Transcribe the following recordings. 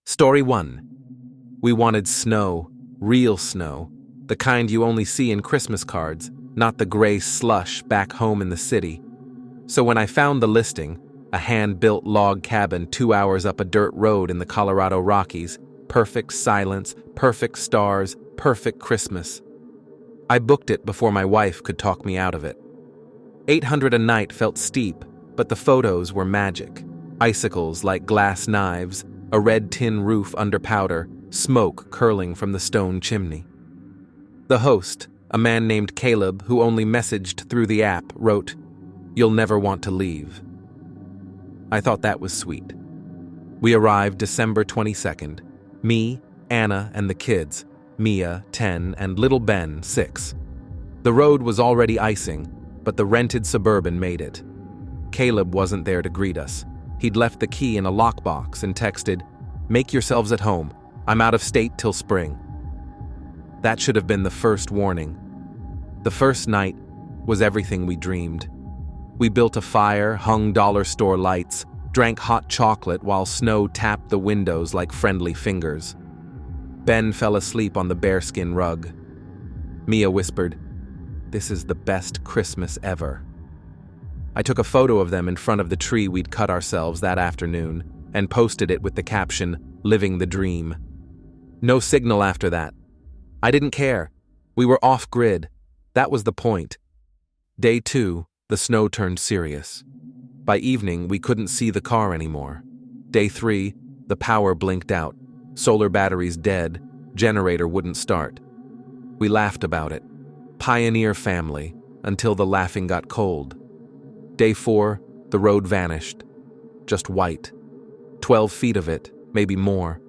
Story 1. We wanted snow, real snow, the kind you only see in Christmas cards, not the gray slush back home in the city. So when I found the listing, a hand-built log cabin 2 hours up a dirt road in the Colorado Rockies, perfect silence, perfect stars, perfect Christmas. I booked it before my wife could talk me out of it. $800 a night felt steep, but the photos were magic. Icicles like glass knives, a red tin roof under powder, smoke curling from the stone chimney. The host, a man named Caleb who only messaged through the app, wrote, "You'll never want to leave." I thought that was sweet. We arrived December 22nd. Me, Anna, and the kids, Mia, 10, and little Ben, 6. The road was already icing, but the rented Suburban made it. Caleb wasn't there to greet us. He'd left the key in a lockbox and texted, "Make yourselves at home. I'm out of state till spring." That should have been the first warning. The first night was everything we dreamed. We built a fire, hung dollar store lights, drank hot chocolate while snow tapped the windows like friendly fingers. Ben fell asleep on the bearskin rug. Mia whispered, "This is the best Christmas ever." I took a photo of them in front of the tree we'd cut ourselves that afternoon and posted it with the caption, "Living the dream." No signal after that. I didn't care. We were off-grid. That was the point. Day 2, the snow turned serious. By evening, we couldn't see the car anymore. Day 3, the power blinked out. Solar batteries dead. Generator wouldn't start. We laughed about it. Pioneer family, until the laughing got cold. Day 4, the road vanished. Just white. 12 feet of it, maybe more.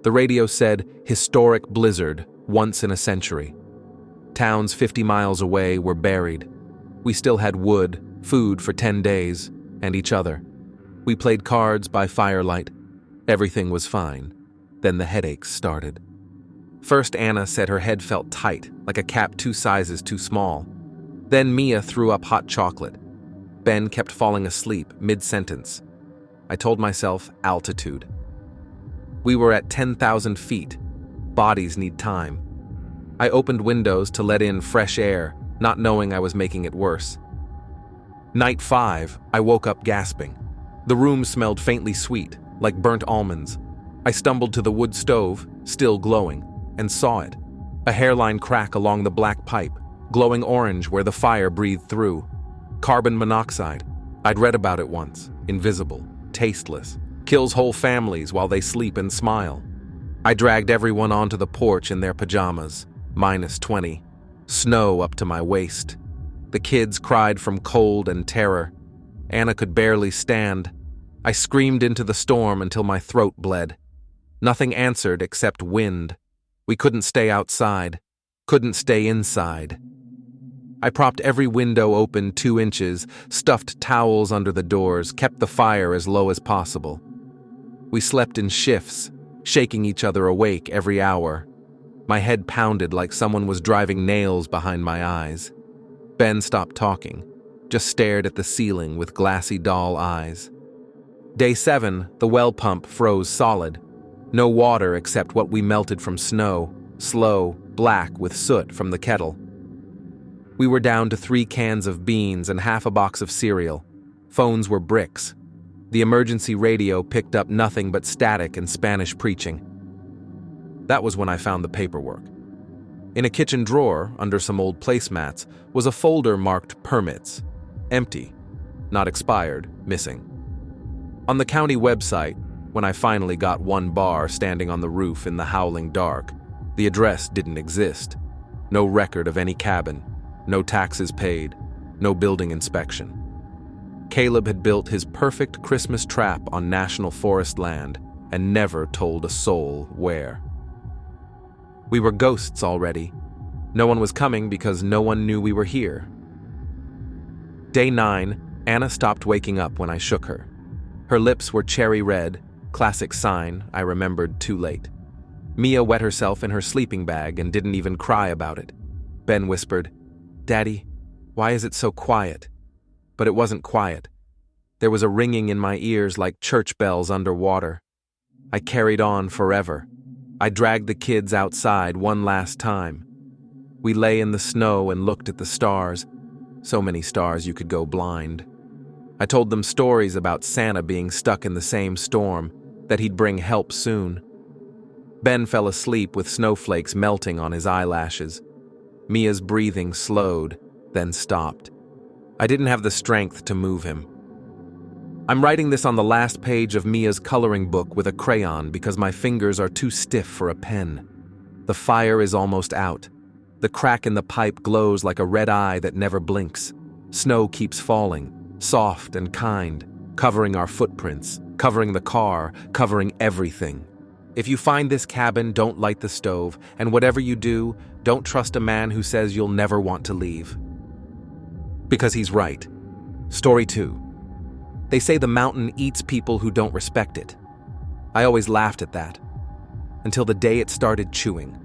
The radio said, "Historic blizzard, once in a century." Towns 50 miles away were buried. We still had wood, food for 10 days, and each other. We played cards by firelight. Everything was fine. Then the headaches started. First, Anna said her head felt tight, like a cap 2 sizes too small. Then Mia threw up hot chocolate. Ben kept falling asleep mid-sentence. I told myself altitude. We were at 10,000 feet. Bodies need time. I opened windows to let in fresh air, not knowing I was making it worse. Night 5, I woke up gasping. The room smelled faintly sweet, like burnt almonds. I stumbled to the wood stove, still glowing, and saw it. A hairline crack along the black pipe, glowing orange where the fire breathed through. Carbon monoxide. I'd read about it once. Invisible, tasteless, kills whole families while they sleep and smile. I dragged everyone onto the porch in their pajamas. -20. Snow up to my waist. The kids cried from cold and terror. Anna could barely stand. I screamed into the storm until my throat bled. Nothing answered except wind. We couldn't stay outside. Couldn't stay inside. I propped every window open 2 inches, stuffed towels under the doors, kept the fire as low as possible. We slept in shifts, shaking each other awake every hour. My head pounded like someone was driving nails behind my eyes. Ben stopped talking, just stared at the ceiling with glassy doll eyes. Day 7, the well pump froze solid. No water except what we melted from snow, slow, black with soot from the kettle. We were down to 3 cans of beans and half a box of cereal. Phones were bricks. The emergency radio picked up nothing but static and Spanish preaching. That was when I found the paperwork. In a kitchen drawer, under some old placemats, was a folder marked permits. Empty. Not expired. Missing. On the county website, when I finally got 1 bar standing on the roof in the howling dark, the address didn't exist. No record of any cabin. No taxes paid. No building inspection. Caleb had built his perfect Christmas trap on national forest land and never told a soul where. We were ghosts already. No one was coming because no one knew we were here. Day 9, Anna stopped waking up when I shook her. Her lips were cherry red, classic sign I remembered too late. Mia wet herself in her sleeping bag and didn't even cry about it. Ben whispered, "Daddy, why is it so quiet?" But it wasn't quiet. There was a ringing in my ears like church bells underwater. I carried on forever. I dragged the kids outside one last time. We lay in the snow and looked at the stars. So many stars you could go blind. I told them stories about Santa being stuck in the same storm, that he'd bring help soon. Ben fell asleep with snowflakes melting on his eyelashes. Mia's breathing slowed, then stopped. I didn't have the strength to move him. I'm writing this on the last page of Mia's coloring book with a crayon because my fingers are too stiff for a pen. The fire is almost out. The crack in the pipe glows like a red eye that never blinks. Snow keeps falling, soft and kind, covering our footprints, covering the car, covering everything. If you find this cabin, don't light the stove, and whatever you do, don't trust a man who says you'll never want to leave. Because he's right. Story 2. They say the mountain eats people who don't respect it. I always laughed at that, until the day it started chewing.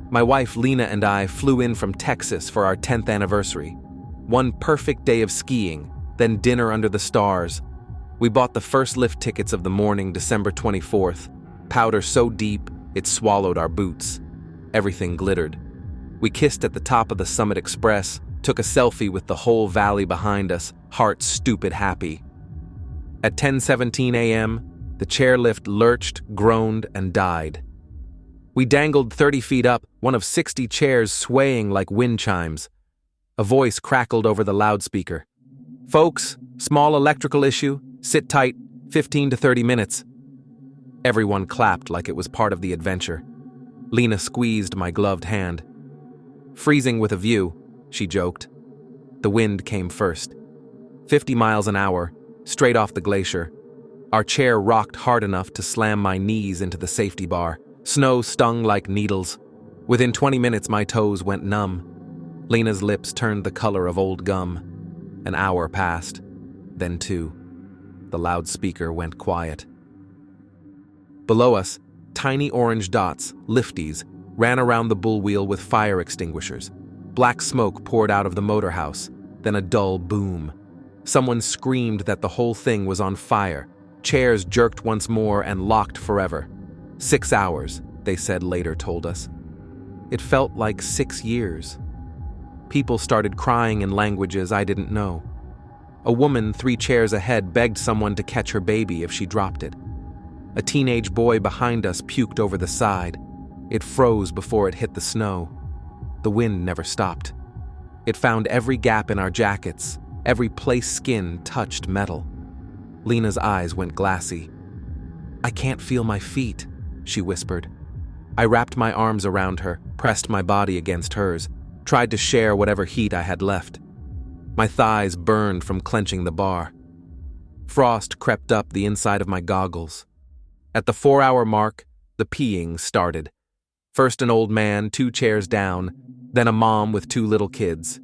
My wife Lena and I flew in from Texas for our 10th anniversary. One perfect day of skiing, then dinner under the stars. We bought the first lift tickets of the morning, December 24th. Powder so deep, it swallowed our boots. Everything glittered. We kissed at the top of the Summit Express, took a selfie with the whole valley behind us, heart stupid happy. At 10:17 a.m., the chairlift lurched, groaned, and died. We dangled 30 feet up, one of 60 chairs swaying like wind chimes. A voice crackled over the loudspeaker. "Folks, small electrical issue, sit tight, 15 to 30 minutes. Everyone clapped like it was part of the adventure. Lena squeezed my gloved hand. "Freezing with a view," she joked. The wind came first. 50 miles an hour, straight off the glacier. Our chair rocked hard enough to slam my knees into the safety bar. Snow stung like needles. Within 20 minutes, my toes went numb. Lena's lips turned the color of old gum. An hour passed, then 2. The loudspeaker went quiet. Below us, tiny orange dots, lifties, ran around the bull wheel with fire extinguishers. Black smoke poured out of the motor house, then a dull boom. Someone screamed that the whole thing was on fire. Chairs jerked once more and locked forever. 6 hours, they said later told us. It felt like 6 years. People started crying in languages I didn't know. A woman 3 chairs ahead begged someone to catch her baby if she dropped it. A teenage boy behind us puked over the side. It froze before it hit the snow. The wind never stopped. It found every gap in our jackets, every place skin touched metal. Lena's eyes went glassy. "I can't feel my feet," she whispered. I wrapped my arms around her, pressed my body against hers, tried to share whatever heat I had left. My thighs burned from clenching the bar. Frost crept up the inside of my goggles. At the 4-hour mark, the peeing started. First an old man 2 chairs down, then a mom with 2 little kids.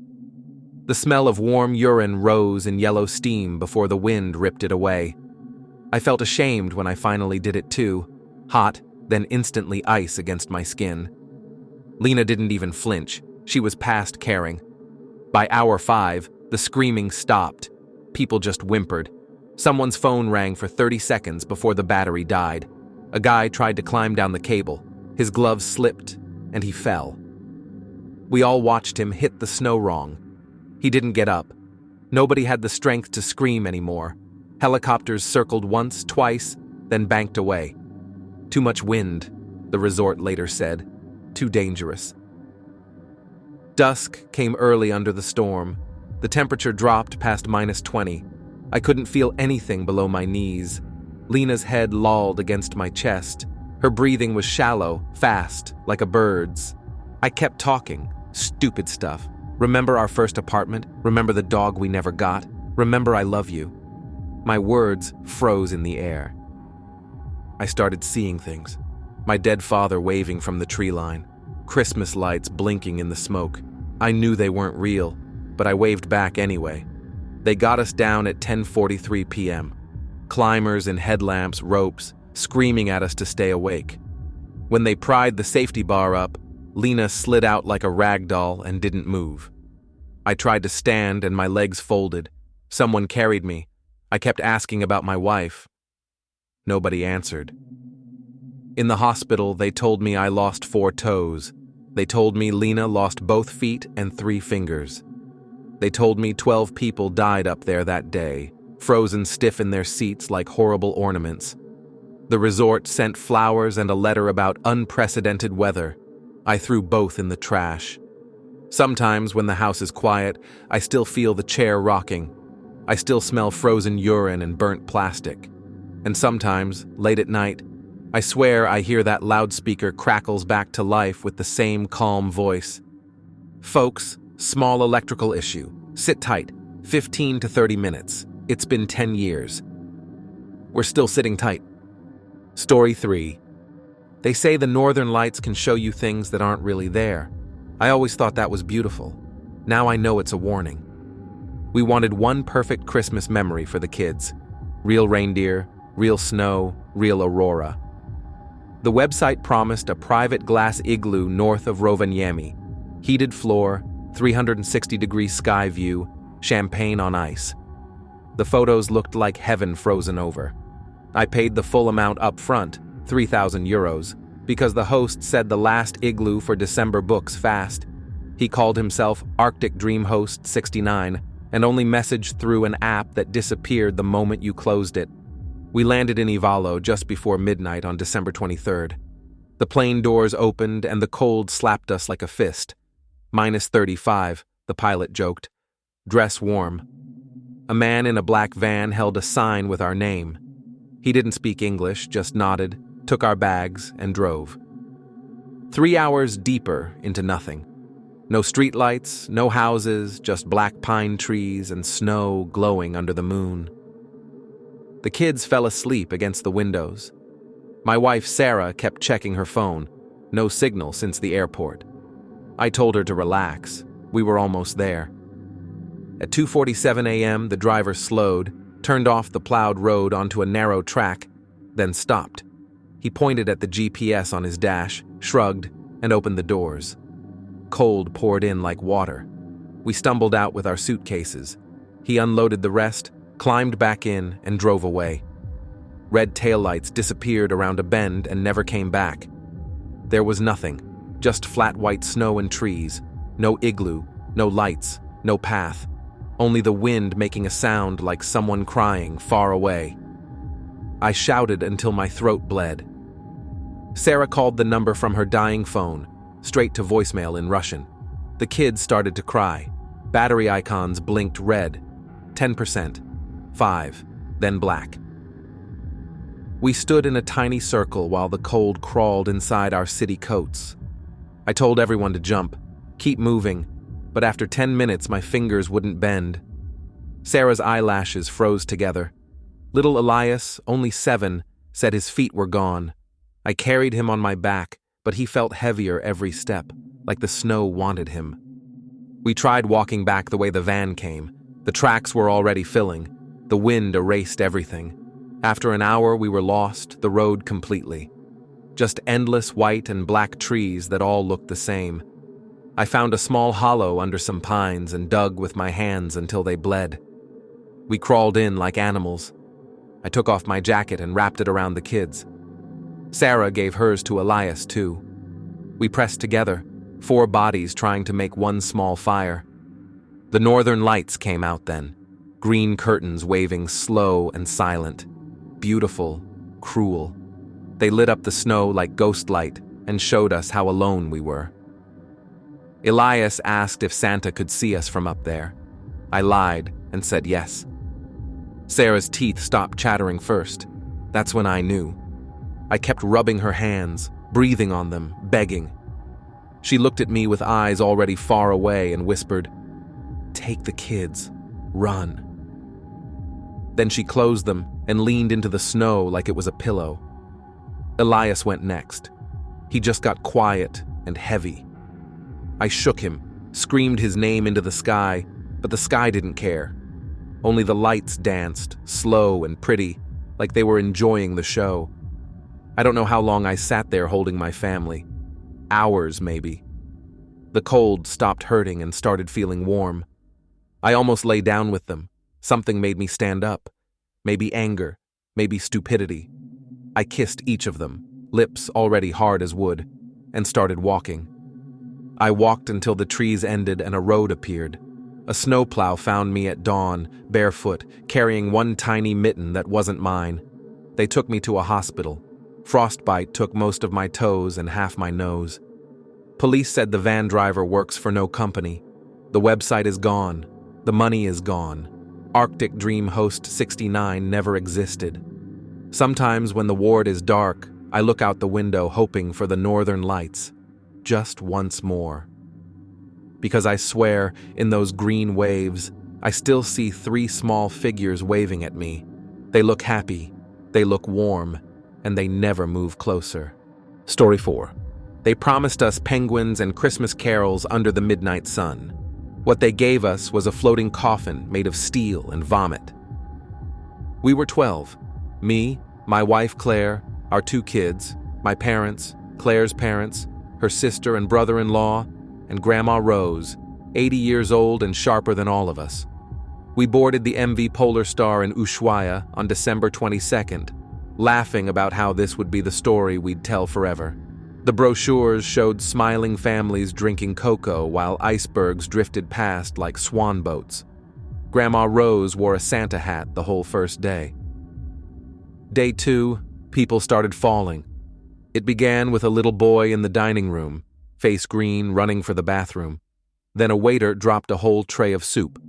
The smell of warm urine rose in yellow steam before the wind ripped it away. I felt ashamed when I finally did it too, hot, then instantly ice against my skin. Lena didn't even flinch. She was past caring. By hour 5, the screaming stopped. People just whimpered. Someone's phone rang for 30 seconds before the battery died. A guy tried to climb down the cable. His gloves slipped, and he fell. We all watched him hit the snow wrong. He didn't get up. Nobody had the strength to scream anymore. Helicopters circled once, twice, then banked away. Too much wind, the resort later said. Too dangerous. Dusk came early under the storm. The temperature dropped past -20. I couldn't feel anything below my knees. Lena's head lolled against my chest. Her breathing was shallow, fast, like a bird's. I kept talking. Stupid stuff. Remember our first apartment? Remember the dog we never got? Remember I love you? My words froze in the air. I started seeing things. My dead father waving from the tree line. Christmas lights blinking in the smoke. I knew they weren't real, but I waved back anyway. They got us down at 10:43 p.m. Climbers in headlamps, ropes, screaming at us to stay awake. When they pried the safety bar up, Lena slid out like a rag doll and didn't move. I tried to stand and my legs folded. Someone carried me. I kept asking about my wife. Nobody answered. In the hospital, they told me I lost 4 toes. They told me Lena lost both feet and 3 fingers. They told me 12 people died up there that day, frozen stiff in their seats like horrible ornaments. The resort sent flowers and a letter about unprecedented weather. I threw both in the trash. Sometimes, when the house is quiet, I still feel the chair rocking. I still smell frozen urine and burnt plastic. And sometimes, late at night, I swear I hear that loudspeaker crackles back to life with the same calm voice. Folks, small electrical issue. Sit tight. 15 to 30 minutes. It's been 10 years. We're still sitting tight. Story 3. They say the northern lights can show you things that aren't really there. I always thought that was beautiful. Now I know it's a warning. We wanted one perfect Christmas memory for the kids. Real reindeer, real snow, real aurora. The website promised a private glass igloo north of Rovaniemi. Heated floor, 360-degree sky view, champagne on ice. The photos looked like heaven frozen over. I paid the full amount up front, €3,000, because the host said the last igloo for December books fast. He called himself Arctic Dream Host 69 and only messaged through an app that disappeared the moment you closed it. We landed in Ivalo just before midnight on December 23rd. The plane doors opened and the cold slapped us like a fist. -35, the pilot joked. Dress warm. A man in a black van held a sign with our name. He didn't speak English, just nodded, took our bags, and drove. 3 hours deeper into nothing. No streetlights, no houses, just black pine trees and snow glowing under the moon. The kids fell asleep against the windows. My wife, Sarah, kept checking her phone. No signal since the airport. I told her to relax. We were almost there. At 2:47 a.m., the driver slowed, turned off the plowed road onto a narrow track, then stopped. He pointed at the GPS on his dash, shrugged, and opened the doors. Cold poured in like water. We stumbled out with our suitcases. He unloaded the rest, climbed back in, and drove away. Red taillights disappeared around a bend and never came back. There was nothing, just flat white snow and trees. No igloo, no lights, no path. Only the wind making a sound like someone crying far away. I shouted until my throat bled. Sarah called the number from her dying phone, straight to voicemail in Russian. The kids started to cry. Battery icons blinked red. 10%. 5. Then black. We stood in a tiny circle while the cold crawled inside our city coats. I told everyone to jump, keep moving, but after 10 minutes my fingers wouldn't bend. Sarah's eyelashes froze together. Little Elias, only 7, said his feet were gone. I carried him on my back, but he felt heavier every step, like the snow wanted him. We tried walking back the way the van came. The tracks were already filling. The wind erased everything. After an hour, we were lost, the road completely. Just endless white and black trees that all looked the same. I found a small hollow under some pines and dug with my hands until they bled. We crawled in like animals. I took off my jacket and wrapped it around the kids. Sarah gave hers to Elias, too. We pressed together, 4 bodies trying to make one small fire. The northern lights came out then, green curtains waving slow and silent, beautiful, cruel. They lit up the snow like ghost light and showed us how alone we were. Elias asked if Santa could see us from up there. I lied and said yes. Sarah's teeth stopped chattering first. That's when I knew. I kept rubbing her hands, breathing on them, begging. She looked at me with eyes already far away and whispered, "Take the kids. Run." Then she closed them and leaned into the snow like it was a pillow. Elias went next. He just got quiet and heavy. I shook him, screamed his name into the sky, but the sky didn't care. Only the lights danced, slow and pretty, like they were enjoying the show. I don't know how long I sat there holding my family. Hours, maybe. The cold stopped hurting and started feeling warm. I almost lay down with them. Something made me stand up. Maybe anger, maybe stupidity. I kissed each of them, lips already hard as wood, and started walking. I walked until the trees ended and a road appeared. A snowplow found me at dawn, barefoot, carrying one tiny mitten that wasn't mine. They took me to a hospital. Frostbite took most of my toes and half my nose. Police said the van driver works for no company. The website is gone. The money is gone. Arctic Dream Host 69 never existed. Sometimes when the ward is dark, I look out the window hoping for the northern lights. Just once more. Because I swear, in those green waves, I still see 3 small figures waving at me. They look happy, they look warm, and they never move closer. Story 4. They promised us penguins and Christmas carols under the midnight sun. What they gave us was a floating coffin made of steel and vomit. We were 12. Me, my wife Claire, our 2 kids, my parents, Claire's parents, her sister and brother-in-law, and Grandma Rose, 80 years old and sharper than all of us. We boarded the MV Polar Star in Ushuaia on December 22nd, laughing about how this would be the story we'd tell forever. The brochures showed smiling families drinking cocoa while icebergs drifted past like swan boats. Grandma Rose wore a Santa hat the whole first day. Day 2, people started falling. It began with a little boy in the dining room, face green, running for the bathroom. Then a waiter dropped a whole tray of soup.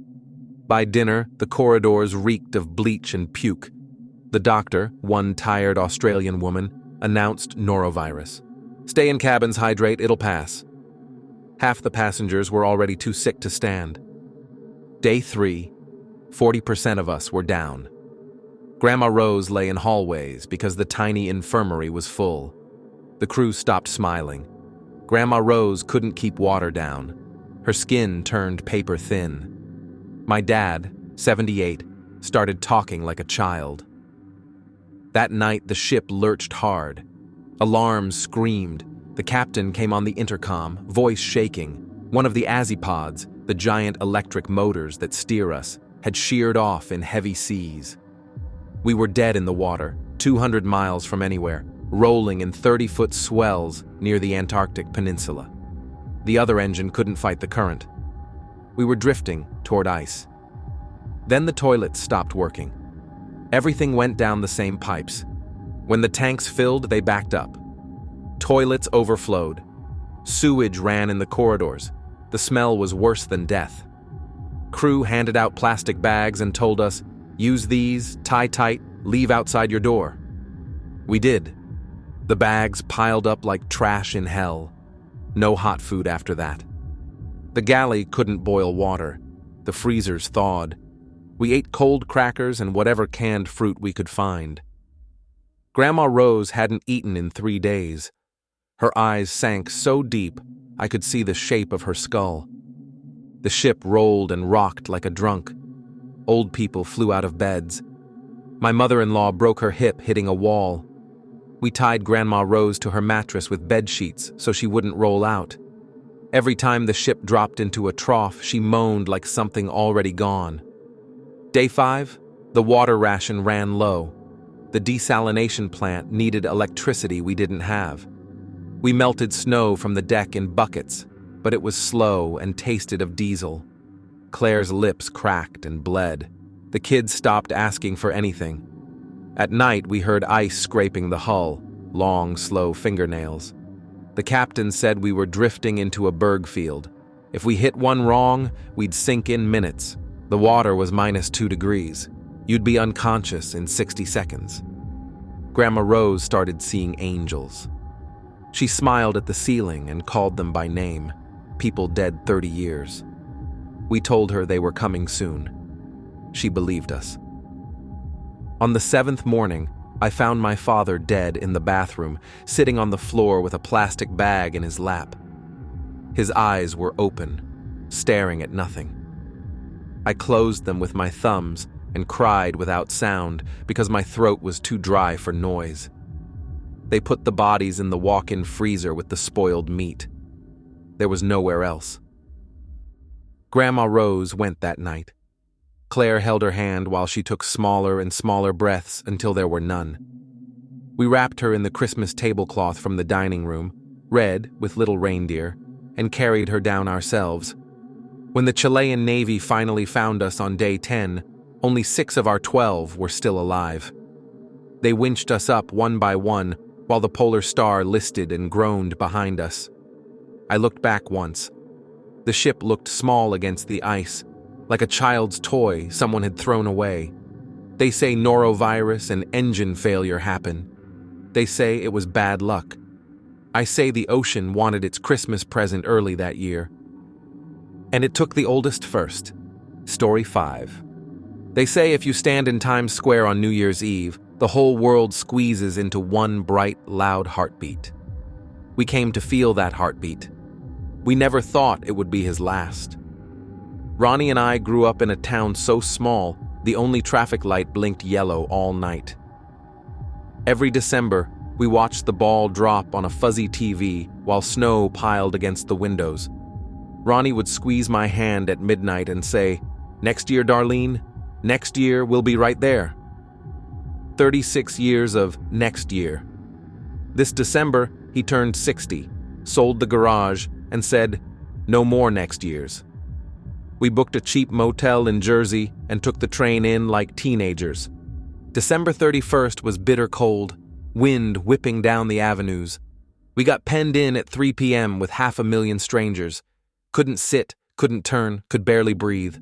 By dinner, the corridors reeked of bleach and puke. The doctor, one tired Australian woman, announced norovirus. Stay in cabins, hydrate, it'll pass. Half the passengers were already too sick to stand. Day 3, 40% of us were down. Grandma Rose lay in hallways because the tiny infirmary was full. The crew stopped smiling. Grandma Rose couldn't keep water down. Her skin turned paper thin. My dad, 78, started talking like a child. That night, the ship lurched hard. Alarms screamed. The captain came on the intercom, voice shaking. One of the Azipods, the giant electric motors that steer us, had sheared off in heavy seas. We were dead in the water, 200 miles from anywhere, rolling in 30-foot swells near the Antarctic Peninsula. The other engine couldn't fight the current. We were drifting toward ice. Then the toilets stopped working. Everything went down the same pipes. When the tanks filled, they backed up. Toilets overflowed. Sewage ran in the corridors. The smell was worse than death. Crew handed out plastic bags and told us, "Use these, tie tight, leave outside your door." We did. The bags piled up like trash in hell. No hot food after that. The galley couldn't boil water. The freezers thawed. We ate cold crackers and whatever canned fruit we could find. Grandma Rose hadn't eaten in 3 days. Her eyes sank so deep I could see the shape of her skull. The ship rolled and rocked like a drunk. Old people flew out of beds. My mother-in-law broke her hip hitting a wall. We tied Grandma Rose to her mattress with bed sheets so she wouldn't roll out. Every time the ship dropped into a trough, she moaned like something already gone. Day 5, the water ration ran low. The desalination plant needed electricity we didn't have. We melted snow from the deck in buckets, but it was slow and tasted of diesel. Claire's lips cracked and bled. The kids stopped asking for anything. At night, we heard ice scraping the hull, long, slow fingernails. The captain said we were drifting into a berg field. If we hit one wrong, we'd sink in minutes. The water was -2 degrees. You'd be unconscious in 60 seconds. Grandma Rose started seeing angels. She smiled at the ceiling and called them by name, people dead 30 years. We told her they were coming soon. She believed us. On the 7th morning, I found my father dead in the bathroom, sitting on the floor with a plastic bag in his lap. His eyes were open, staring at nothing. I closed them with my thumbs and cried without sound because my throat was too dry for noise. They put the bodies in the walk-in freezer with the spoiled meat. There was nowhere else. Grandma Rose went that night. Claire held her hand while she took smaller and smaller breaths until there were none. We wrapped her in the Christmas tablecloth from the dining room, red with little reindeer, and carried her down ourselves. When the Chilean Navy finally found us on day 10, only 6 of our 12 were still alive. They winched us up one by one while the Polar Star listed and groaned behind us. I looked back once. The ship looked small against the ice, like a child's toy someone had thrown away. They say norovirus and engine failure happened. They say it was bad luck. I say the ocean wanted its Christmas present early that year. And it took the oldest first. Story 5. They say if you stand in Times Square on New Year's Eve, the whole world squeezes into one bright, loud heartbeat. We came to feel that heartbeat. We never thought it would be his last. Ronnie and I grew up in a town so small, the only traffic light blinked yellow all night. Every December, we watched the ball drop on a fuzzy TV while snow piled against the windows. Ronnie would squeeze my hand at midnight and say, "Next year, Darlene, next year we'll be right there." 36 years of next year. This December, he turned 60, sold the garage, and said, "No more next years." We booked a cheap motel in Jersey and took the train in like teenagers. December 31st was bitter cold, wind whipping down the avenues. We got penned in at 3 p.m. with 500,000 strangers. Couldn't sit, couldn't turn, could barely breathe.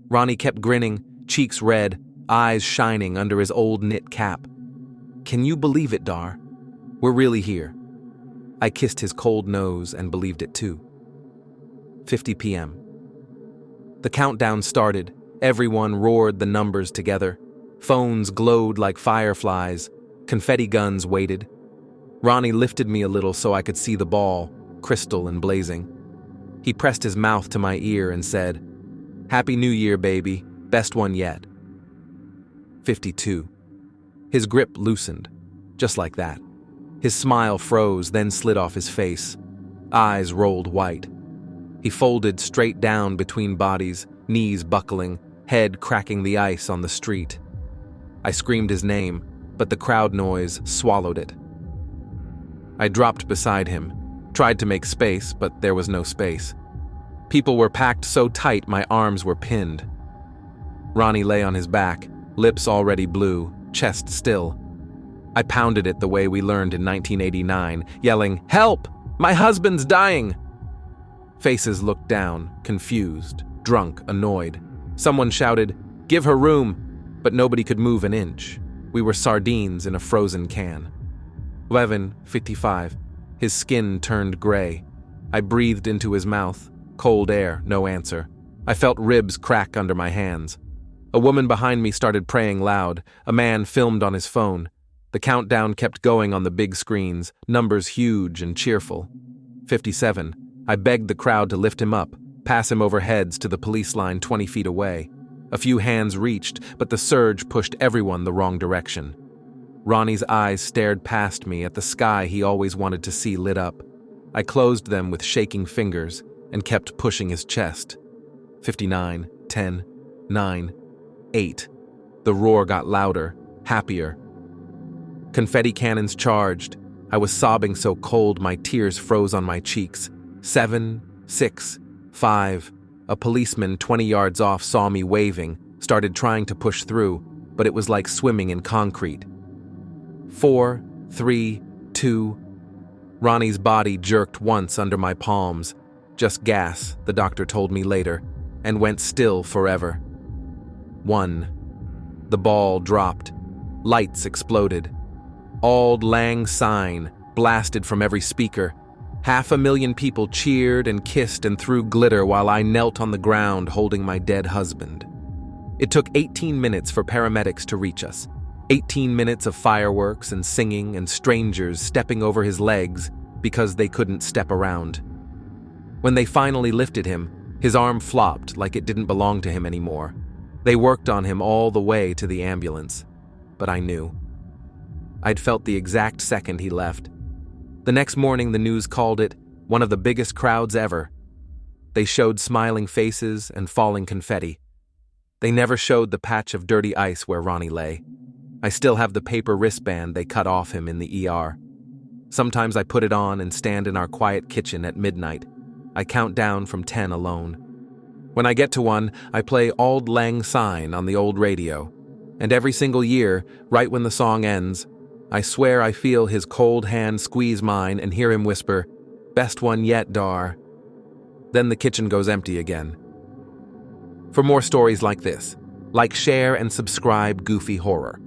Ronnie kept grinning, cheeks red, eyes shining under his old knit cap. "Can you believe it, Dar? We're really here." I kissed his cold nose and believed it too. 50 p.m. The countdown started. Everyone roared the numbers together. Phones glowed like fireflies. Confetti guns waited. Ronnie lifted me a little so I could see the ball, crystal and blazing. He pressed his mouth to my ear and said, "Happy New Year, baby. Best one yet." 52. His grip loosened, just like that. His smile froze, then slid off his face. Eyes rolled white. He folded straight down between bodies, knees buckling, head cracking the ice on the street. I screamed his name, but the crowd noise swallowed it. I dropped beside him, tried to make space, but there was no space. People were packed so tight my arms were pinned. Ronnie lay on his back, lips already blue, chest still. I pounded it the way we learned in 1989, yelling, "Help! My husband's dying!" Faces looked down, confused, drunk, annoyed. Someone shouted, "Give her room!" But nobody could move an inch. We were sardines in a frozen can. 11:55. His skin turned gray. I breathed into his mouth. Cold air, no answer. I felt ribs crack under my hands. A woman behind me started praying loud. A man filmed on his phone. The countdown kept going on the big screens, numbers huge and cheerful. 57. I begged the crowd to lift him up, pass him over heads to the police line 20 feet away. A few hands reached, but the surge pushed everyone the wrong direction. Ronnie's eyes stared past me at the sky he always wanted to see lit up. I closed them with shaking fingers and kept pushing his chest. 59, 10, 9, 8. The roar got louder, happier. Confetti cannons charged. I was sobbing so cold my tears froze on my cheeks. 7, 6, 5. A policeman 20 yards off saw me waving, started trying to push through, but it was like swimming in concrete. 4, 3, 2. Ronnie's body jerked once under my palms. Just gas, the doctor told me later, and went still forever. 1. The ball dropped. Lights exploded. Auld Lang Syne blasted from every speaker. 500,000 people cheered and kissed and threw glitter while I knelt on the ground holding my dead husband. It took 18 minutes for paramedics to reach us. 18 minutes of fireworks and singing and strangers stepping over his legs because they couldn't step around. When they finally lifted him, his arm flopped like it didn't belong to him anymore. They worked on him all the way to the ambulance. But I knew. I'd felt the exact second he left. The next morning, the news called it one of the biggest crowds ever. They showed smiling faces and falling confetti. They never showed the patch of dirty ice where Ronnie lay. I still have the paper wristband they cut off him in the ER. Sometimes I put it on and stand in our quiet kitchen at midnight. I count down from 10 alone. When I get to 1, I play Auld Lang Syne on the old radio. And every single year, right when the song ends, I swear I feel his cold hand squeeze mine and hear him whisper, "Best one yet, Dar." Then the kitchen goes empty again. For more stories like this, like, share, and subscribe Goofy Horror.